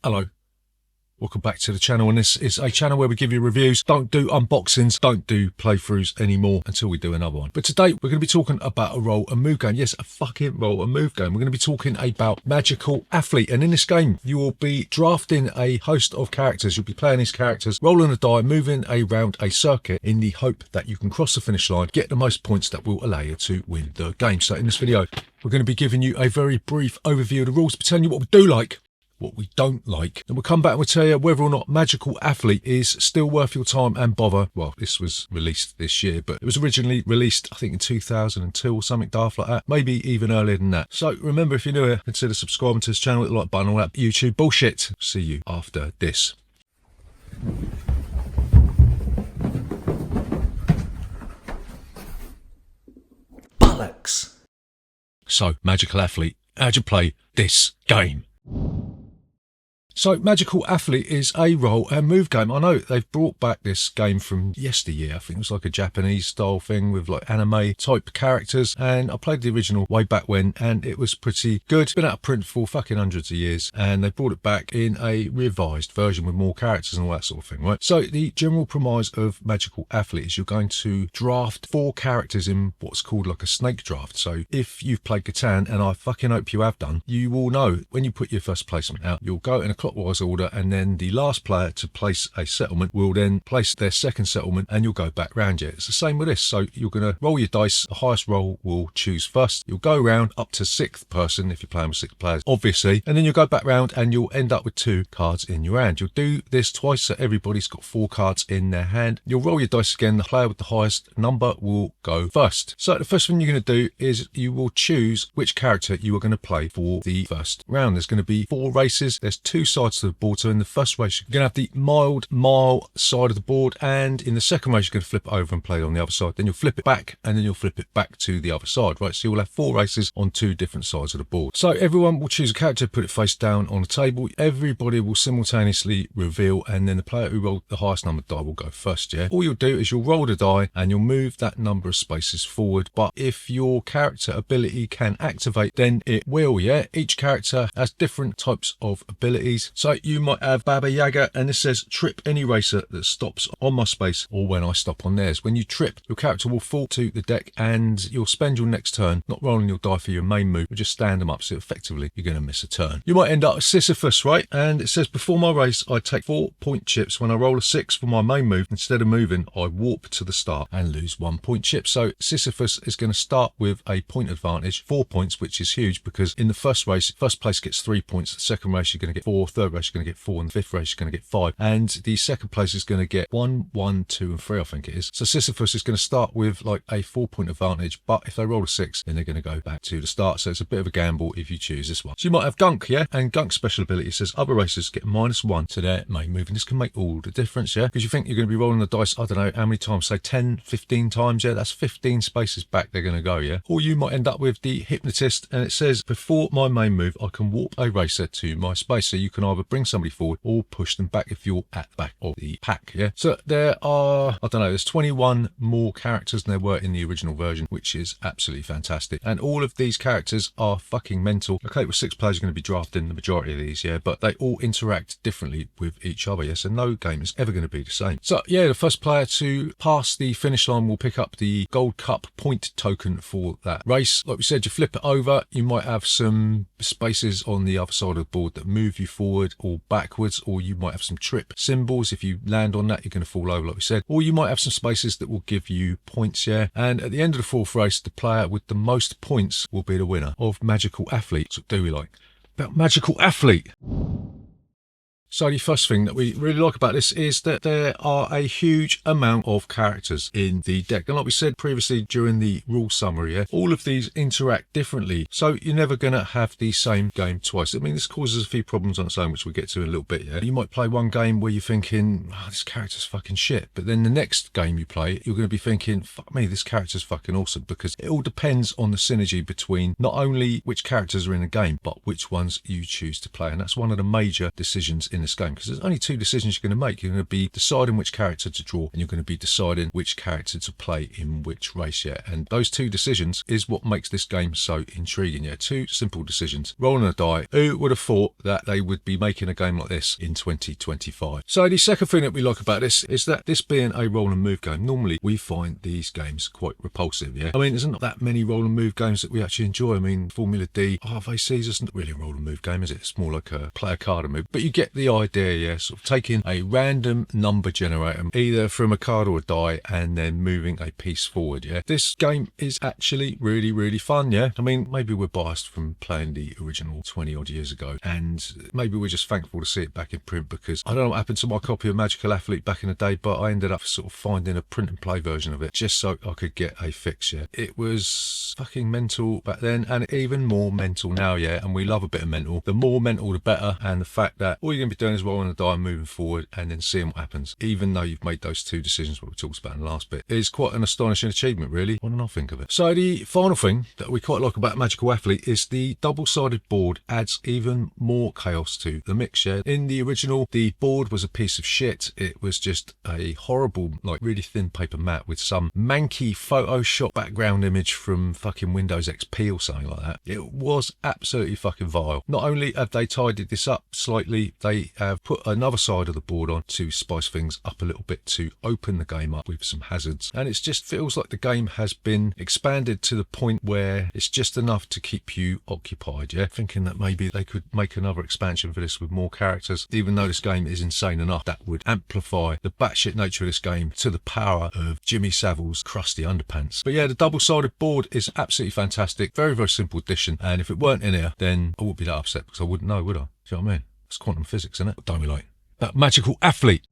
Hello, welcome back to the channel, and this is a channel where we give you reviews. Don't do unboxings, don't do playthroughs anymore until we do another one. But today we're going to be talking about a roll and move game. Yes, a fucking roll and move game. We're going to be talking about Magical Athlete, and in this game you will be drafting a host of characters. You'll be playing these characters, rolling a die, moving around a circuit in the hope that you can cross the finish line, get the most points that will allow you to win the game. So in this video we're going to be giving you a very brief overview of the rules, telling you what we do like, what we don't like, and we'll come back and we'll tell you whether or not Magical Athlete is still worth your time and bother. Well, this was released this year, but it was originally released I think in 2002 or something daft like that, maybe even earlier than that. So remember, if you're new here, consider subscribing to this channel, hit the like button, all that YouTube bullshit. See you after this. Bollocks. So Magical Athlete, how'd you play this game? So Magical Athlete is a roll and move game. I know they've brought back this game from yesteryear. I think it was like a Japanese style thing with like anime type characters, and I played the original way back when and it was pretty good. It's been out of print for fucking hundreds of years, and they brought it back in a revised version with more characters and all that sort of thing, right? So the general premise of Magical Athlete is you're going to draft 4 characters in what's called like a snake draft. So if you've played Catan, and I fucking hope you have done, you will know when you put your first placement out, you'll go in a clockwise order, and then the last player to place a settlement will then place their second settlement, and you'll go back round it. It's the same with this. So you're going to roll your dice. The highest roll will choose first. You'll go round up to 6th person if you're playing with 6 players, obviously, and then you'll go back round and you'll end up with 2 cards in your hand. You'll do this twice, so everybody's got 4 cards in their hand. You'll roll your dice again. The player with the highest number will go first. So the first thing you're going to do is you will choose which character you are going to play for the first round. There's going to be 4 races. There's 2 sides to the board. So in the first race you're going to have the mild mile side of the board, and in the second race you're going to flip it over and play it on the other side. Then you'll flip it back, and then you'll flip it back to the other side, right? So you'll have 4 races on 2 different sides of the board. So everyone will choose a character, put it face down on the table. Everybody will simultaneously reveal, and then the player who rolled the highest number of die will go first. Yeah, all you'll do is you'll roll the die and you'll move that number of spaces forward, but if your character ability can activate, then it will. Yeah, each character has different types of abilities. So you might have Baba Yaga, and this says trip any racer that stops on my space or when I stop on theirs. When you trip, your character will fall to the deck, and you'll spend your next turn not rolling your die for your main move, but just stand them up. So effectively you're going to miss a turn. You might end up Sisyphus, right? And it says before my race I take 4 point chips. When I roll a 6 for my main move, instead of moving I warp to the start and lose 1 point chip. So Sisyphus is going to start with a point advantage, 4 points, which is huge because in the first race, first place gets 3 points, the second race you're going to get 4, third race you're going to get 4, and the 5th race you're going to get 5, and the second place is going to get 1, 1, 2 and 3, I think it is. So Sisyphus is going to start with like a 4 point advantage, but if they roll a 6 then they're going to go back to the start. So it's a bit of a gamble if you choose this one. So you might have Gunk, yeah, and Gunk's special ability says other racers get -1 to their main move, and this can make all the difference, yeah, because you think you're going to be rolling the dice, I don't know how many times, say 10, 15 times, yeah, that's 15 spaces back they're going to go, yeah. Or you might end up with the Hypnotist, and it says before my main move I can warp a racer to my space. So you can either bring somebody forward or push them back if you're at the back of the pack, yeah. So there are, I don't know, there's 21 more characters than there were in the original version, which is absolutely fantastic, and all of these characters are fucking mental. Okay, with 6 players you're going to be drafting the majority of these, yeah, but they all interact differently with each other, yeah, so no game is ever going to be the same. So yeah, the first player to pass the finish line will pick up the Gold Cup point token for that race. Like we said, you flip it over, you might have some spaces on the other side of the board that move you forward or backwards, or you might have some trip symbols. If you land on that you're going to fall over, like we said, or you might have some spaces that will give you points, yeah. And at the end of the 4th race, the player with the most points will be the winner of Magical Athlete. So what do we like about Magical Athlete? So the first thing that we really like about this is that there are a huge amount of characters in the deck, and like we said previously during the rule summary, yeah, all of these interact differently, so you're never going to have the same game twice. I mean, this causes a few problems on its own, which we'll get to in a little bit, yeah. You might play one game where you're thinking, oh, this character's fucking shit, but then the next game you play you're going to be thinking, fuck me, this character's fucking awesome, because it all depends on the synergy between not only which characters are in the game but which ones you choose to play, and that's one of the major decisions in this game, because there's only two decisions you're going to make. You're going to be deciding which character to draw, and you're going to be deciding which character to play in which race, yeah. And those two decisions is what makes this game so intriguing, yeah. Two simple decisions. Rolling a die. Who would have thought that they would be making a game like this in 2025? So the second thing that we like about this is that this being a roll and move game, normally we find these games quite repulsive, yeah. I mean, there's not that many roll and move games that we actually enjoy. I mean, Formula D, RVCs isn't really a roll and move game, is it? It's more like a play a card and move. But you get the idea, yeah. Sort of taking a random number generator, either from a card or a die, and then moving a piece forward, yeah. This game is actually really, really fun, yeah. I mean, maybe we're biased from playing the original 20 odd years ago, and maybe we're just thankful to see it back in print, because I don't know what happened to my copy of Mythical Athlete back in the day, but I ended up sort of finding a print and play version of it just so I could get a fix, yeah. It was fucking mental back then, and even more mental now, yeah. And we love a bit of mental. The more mental, the better. And the fact that all you're going to be doing is rolling a die and moving forward and then seeing what happens, even though you've made those two decisions, what we talked about in the last bit, is quite an astonishing achievement, really. What did I think of it? So the final thing that we quite like about Mythical Athlete is the double-sided board adds even more chaos to the mix, yeah. In the original, the board was a piece of shit. It was just a horrible, like, really thin paper mat with some manky Photoshop background image from fucking Windows XP or something like that. It was absolutely fucking vile. Not only have they tidied this up slightly, they have put another side of the board on to spice things up a little bit, to open the game up with some hazards. And it just feels like the game has been expanded to the point where it's just enough to keep you occupied, yeah. Thinking that maybe they could make another expansion for this with more characters, even though this game is insane enough, that would amplify the batshit nature of this game to the power of Jimmy Savile's crusty underpants. But yeah, the double-sided board is absolutely fantastic. Very, very simple addition. And if it weren't in here, then I wouldn't be that upset, because I wouldn't know, would I? Do you know what I mean? It's quantum physics, isn't it? What don't we like? That Mythical Athlete.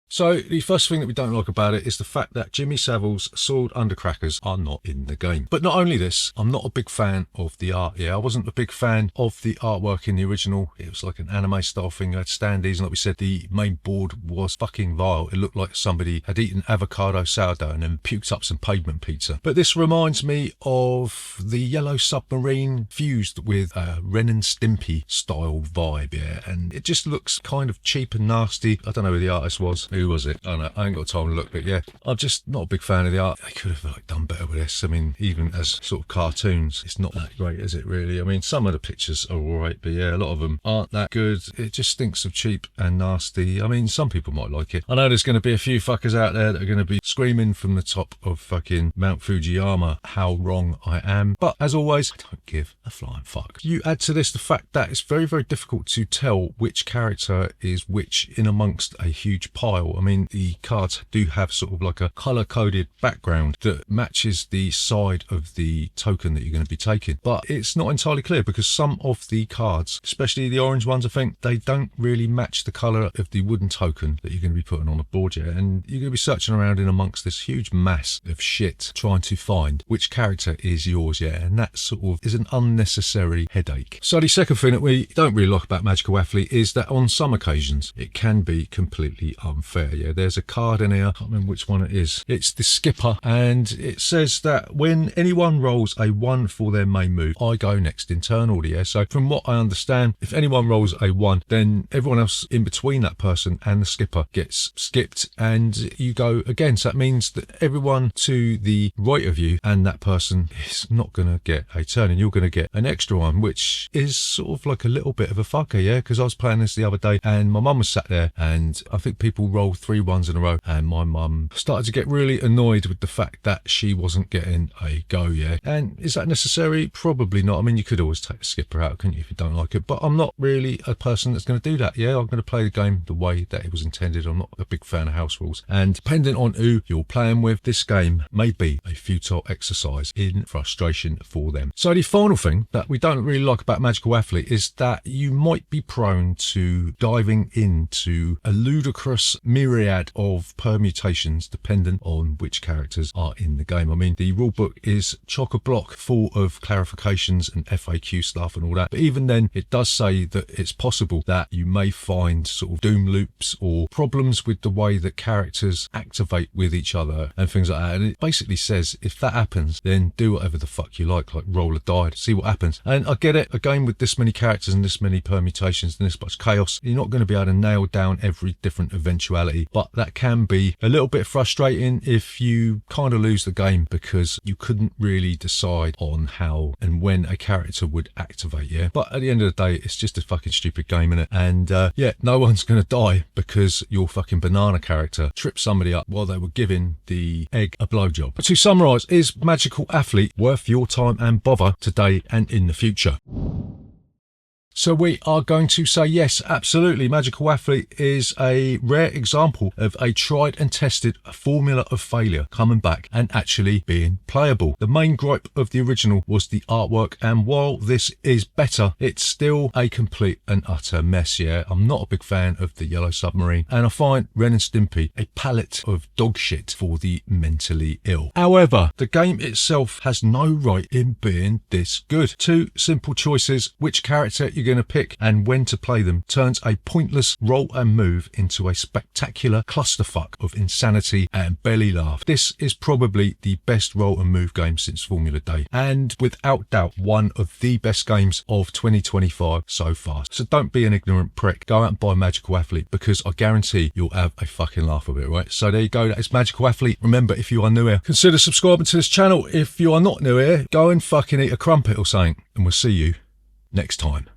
So the first thing that we don't like about it is the fact that Jimmy Savile's sword undercrackers are not in the game. But not only this, I'm not a big fan of the art. Yeah, I wasn't a big fan of the artwork in the original. It was like an anime style thing. It had standees, and like we said, the main board was fucking vile. It looked like somebody had eaten avocado sourdough and then puked up some pavement pizza. But this reminds me of the Yellow Submarine fused with a Ren and Stimpy style vibe, yeah. And it just looks kind of cheap and nasty. I don't know who the artist was. Who was it? I don't know. I ain't got time to look, but yeah, I'm just not a big fan of the art. They could have like done better with this. I mean, even as sort of cartoons, it's not that great, is it really? I mean, some of the pictures are alright, but yeah, a lot of them aren't that good. It just stinks of cheap and nasty. I mean, some people might like it. I know there's going to be a few fuckers out there that are going to be screaming from the top of fucking Mount Fujiyama how wrong I am. But as always, I don't give a flying fuck. You add to this the fact that it's very, very difficult to tell which character is which in amongst a huge pile. I mean, the cards do have sort of like a color-coded background that matches the side of the token that you're going to be taking. But it's not entirely clear, because some of the cards, especially the orange ones, I think, they don't really match the color of the wooden token that you're going to be putting on the board yet. And you're going to be searching around in amongst this huge mass of shit trying to find which character is yours, yeah. And that sort of is an unnecessary headache. So the second thing that we don't really like about Mythical Athlete is that on some occasions it can be completely unfair, yeah. There's a card in here, I can't remember which one it is. It's the skipper, and it says that when anyone rolls a 1 for their main move, I go next in turn order, yeah. So from what I understand, if anyone rolls a 1, then everyone else in between that person and the skipper gets skipped, and you go again. So that means that everyone to the right of you and that person is not going to get a turn, and you're going to get an extra one, which is sort of like a little bit of a fucker, yeah. Because I was playing this the other day, and my mum was sat there, and I think people roll 3 1s in a row, and my mum started to get really annoyed with the fact that she wasn't getting a go, yeah. And is that necessary? Probably not. I mean, you could always take the skipper out, couldn't you, if you don't like it? But I'm not really a person that's going to do that, yeah. I'm going to play the game the way that it was intended. I'm not a big fan of house rules, and depending on who you're playing with, this game may be a futile exercise in frustration for them. So the final thing that we don't really like about Mythical Athlete is that you might be prone to diving into a ludicrous myriad of permutations dependent on which characters are in the game. I mean, the rulebook is chock-a-block full of clarifications and FAQ stuff and all that. But even then, it does say that it's possible that you may find sort of doom loops or problems with the way that characters activate with each other and things like that. And it basically says if that happens, then do whatever the fuck you like roll a die, see what happens. And I get it, a game with this many characters and this many permutations and this much chaos, you're not going to be able to nail down every different eventuality, but that can be a little bit frustrating if you kind of lose the game because you couldn't really decide on how and when a character would activate. Yeah, but at the end of the day, it's just a fucking stupid game, innit? And yeah, no one's going to die because your fucking banana character tripped somebody up while they were giving the egg a blowjob. But to summarise, is Magical Athlete worth your time and bother today and in the future? So we are going to say yes, absolutely. Magical Athlete is a rare example of a tried and tested formula of failure coming back and actually being playable. The main gripe of the original was the artwork, and while this is better, it's still a complete and utter mess. Yeah, I'm not a big fan of the Yellow Submarine, and I find Ren and Stimpy a palette of dog shit for the mentally ill. However, the game itself has no right in being this good. Two simple choices: which character you're going to pick and when to play them, turns a pointless roll and move into a spectacular clusterfuck of insanity and belly laugh. This is probably the best roll and move game since Formula Day, and without doubt one of the best games of 2025 so far. So don't be an ignorant prick, go out and buy Magical Athlete, because I guarantee you'll have a fucking laugh of it, right? So there you go, that is Magical Athlete. Remember, if you are new here, consider subscribing to this channel. If you are not new here, go and fucking eat a crumpet or something, and we'll see you next time.